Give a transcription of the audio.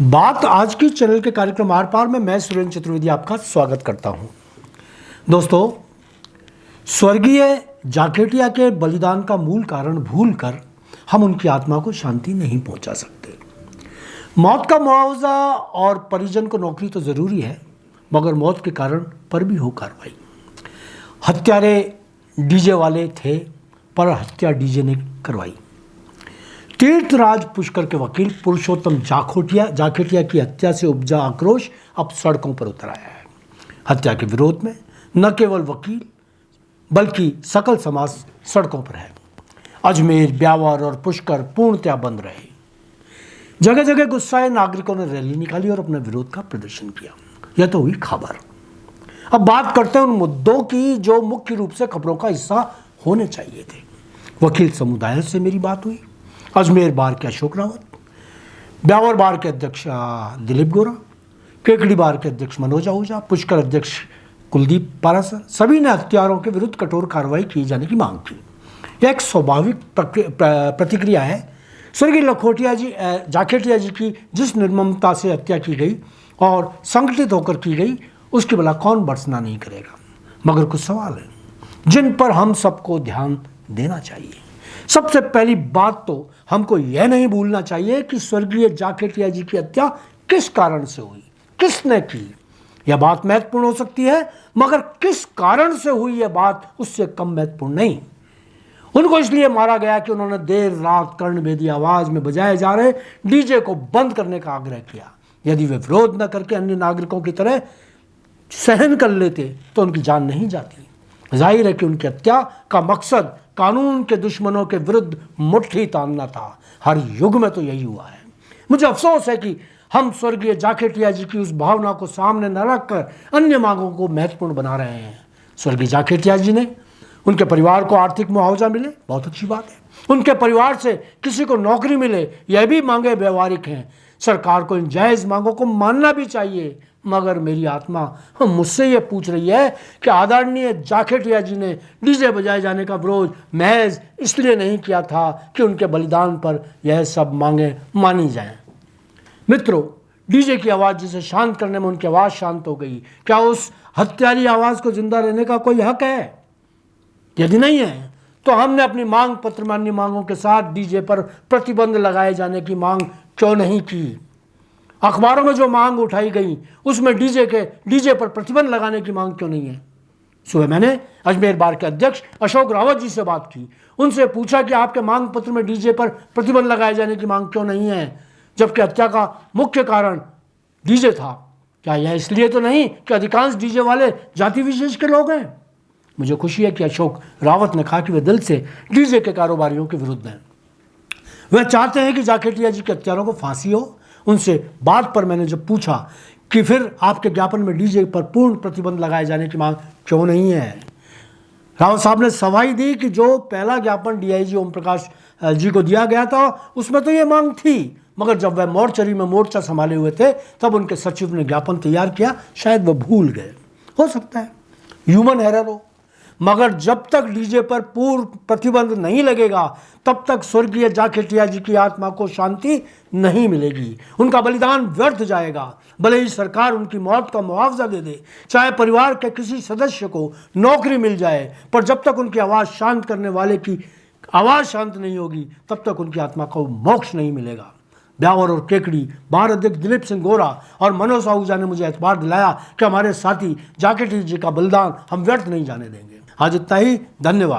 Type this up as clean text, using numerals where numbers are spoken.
बात आज की चैनल के कार्यक्रम आर पार में मैं सुरेंद्र चतुर्वेदी आपका स्वागत करता हूं। दोस्तों, स्वर्गीय जाखेटिया के बलिदान का मूल कारण भूलकर हम उनकी आत्मा को शांति नहीं पहुंचा सकते। मौत का मुआवजा और परिजन को नौकरी तो ज़रूरी है, मगर मौत के कारण पर भी हो कार्रवाई। हत्यारे डीजे वाले थे, पर हत्या डीजे ने करवाई। तीर्थराज पुष्कर के वकील पुरुषोत्तम जाखेटिया की हत्या से उपजा आक्रोश अब सड़कों पर उतर आया है। हत्या के विरोध में न केवल वकील बल्कि सकल समाज सड़कों पर है। अजमेर, ब्यावर और पुष्कर पूर्णतया बंद रहे। जगह जगह गुस्साए नागरिकों ने रैली निकाली और अपने विरोध का प्रदर्शन किया। यह तो हुई खबर। अब बात करते हैं उन मुद्दों की जो मुख्य रूप से खबरों का हिस्सा होने चाहिए थे। वकील समुदाय से मेरी बात हुई। अजमेर बार के अशोक रावत, ब्यावर बार के अध्यक्ष दिलीप गोरा, केकड़ी बार के अध्यक्ष मनोज आहूजा, पुष्कर अध्यक्ष कुलदीप पारासर, सभी ने हत्यारों के विरुद्ध कठोर कार्रवाई की जाने की मांग की। यह एक स्वाभाविक प्रतिक्रिया है। स्वर्गीय जाखेटिया जी की जिस निर्ममता से हत्या की गई और संगठित होकर की गई, उसकी भला कौन भर्त्सना नहीं करेगा। मगर कुछ सवाल हैं जिन पर हम सबको ध्यान देना चाहिए। सबसे पहली बात तो हमको यह नहीं भूलना चाहिए कि स्वर्गीय जाखेटिया जी की हत्या किस कारण से हुई, किसने की। यह बात महत्वपूर्ण हो सकती है, मगर किस कारण से हुई यह बात उससे कम महत्वपूर्ण नहीं। उनको इसलिए मारा गया कि उन्होंने देर रात कर्णभेदी आवाज में बजाए जा रहे डीजे को बंद करने का आग्रह किया। यदि वे विरोध न करके अन्य नागरिकों की तरह सहन कर लेते तो उनकी जान नहीं जाती। जाहिर है कि उनकी हत्या का मकसद कानून के दुश्मनों के विरुद्ध मुट्ठी तानना था। हर युग में तो यही हुआ है। मुझे अफसोस है कि हम स्वर्गीय जाखेटिया जी की उस भावना को सामने न रखकर अन्य मांगों को महत्वपूर्ण बना रहे हैं। स्वर्गीय जाखेटिया जी ने उनके परिवार को आर्थिक मुआवजा मिले, बहुत अच्छी बात है। उनके परिवार से किसी को नौकरी मिले, यह भी मांगे व्यवहारिक हैं। सरकार को इन जायज़ मांगों को मानना भी चाहिए। मगर मेरी आत्मा मुझसे ये पूछ रही है कि आदरणीय जाखेटिया जी ने डीजे बजाए जाने का विरोध महज इसलिए नहीं किया था कि उनके बलिदान पर यह सब मांगे मानी जाएं। मित्रों, डीजे की आवाज़ जिसे शांत करने में उनकी आवाज़ शांत हो गई, क्या उस हत्यारी आवाज़ को जिंदा रहने का कोई हक है? यदि नहीं है तो हमने अपनी मांग पत्र में अन्य मांगों के साथ डीजे पर प्रतिबंध लगाए जाने की मांग क्यों नहीं की? अखबारों में जो मांग उठाई गई उसमें डीजे पर प्रतिबंध लगाने की मांग क्यों नहीं है? सुबह मैंने अजमेर बार के अध्यक्ष अशोक रावत जी से बात की। उनसे पूछा कि आपके मांग पत्र में डीजे पर प्रतिबंध लगाए जाने की मांग क्यों नहीं है, जबकि हत्या का मुख्य कारण डीजे था। क्या यह इसलिए तो नहीं कि अधिकांश डीजे वाले जाति विशेष के लोग हैं? मुझे खुशी है कि अशोक रावत ने कहा कि वे दिल से डीजे के कारोबारियों के विरुद्ध हैं। वह चाहते हैं कि जाखेटिया जी के हत्यारों को फांसी हो। उनसे बात पर मैंने जब पूछा कि फिर आपके ज्ञापन में डीजे पर पूर्ण प्रतिबंध लगाए जाने की मांग क्यों नहीं है, रावत साहब ने सफाई दी कि जो पहला ज्ञापन डीआईजी ओम प्रकाश जी को दिया गया था उसमें तो ये मांग थी, मगर जब वह मोर्चरी में मोर्चा संभाले हुए थे तब उनके सचिव ने ज्ञापन तैयार किया। शायद वह भूल गए, हो सकता है, ह्यूमन एरर हो। मगर जब तक डीजे पर पूर्ण प्रतिबंध नहीं लगेगा तब तक स्वर्गीय जाखेटिया जी की आत्मा को शांति नहीं मिलेगी। उनका बलिदान व्यर्थ जाएगा। भले ही सरकार उनकी मौत का मुआवजा दे दे, चाहे परिवार के किसी सदस्य को नौकरी मिल जाए, पर जब तक उनकी आवाज़ शांत करने वाले की आवाज़ शांत नहीं होगी तब तक उनकी आत्मा को मोक्ष नहीं मिलेगा। ब्यावर और केकड़ी बार अध्यक्ष दिलीप सिंह गोरा और मनोज आहूजा ने मुझे एतबार दिलाया कि हमारे साथी जाखेटिया जी का बलिदान हम व्यर्थ नहीं जाने देंगे। आज इतना ही। धन्यवाद।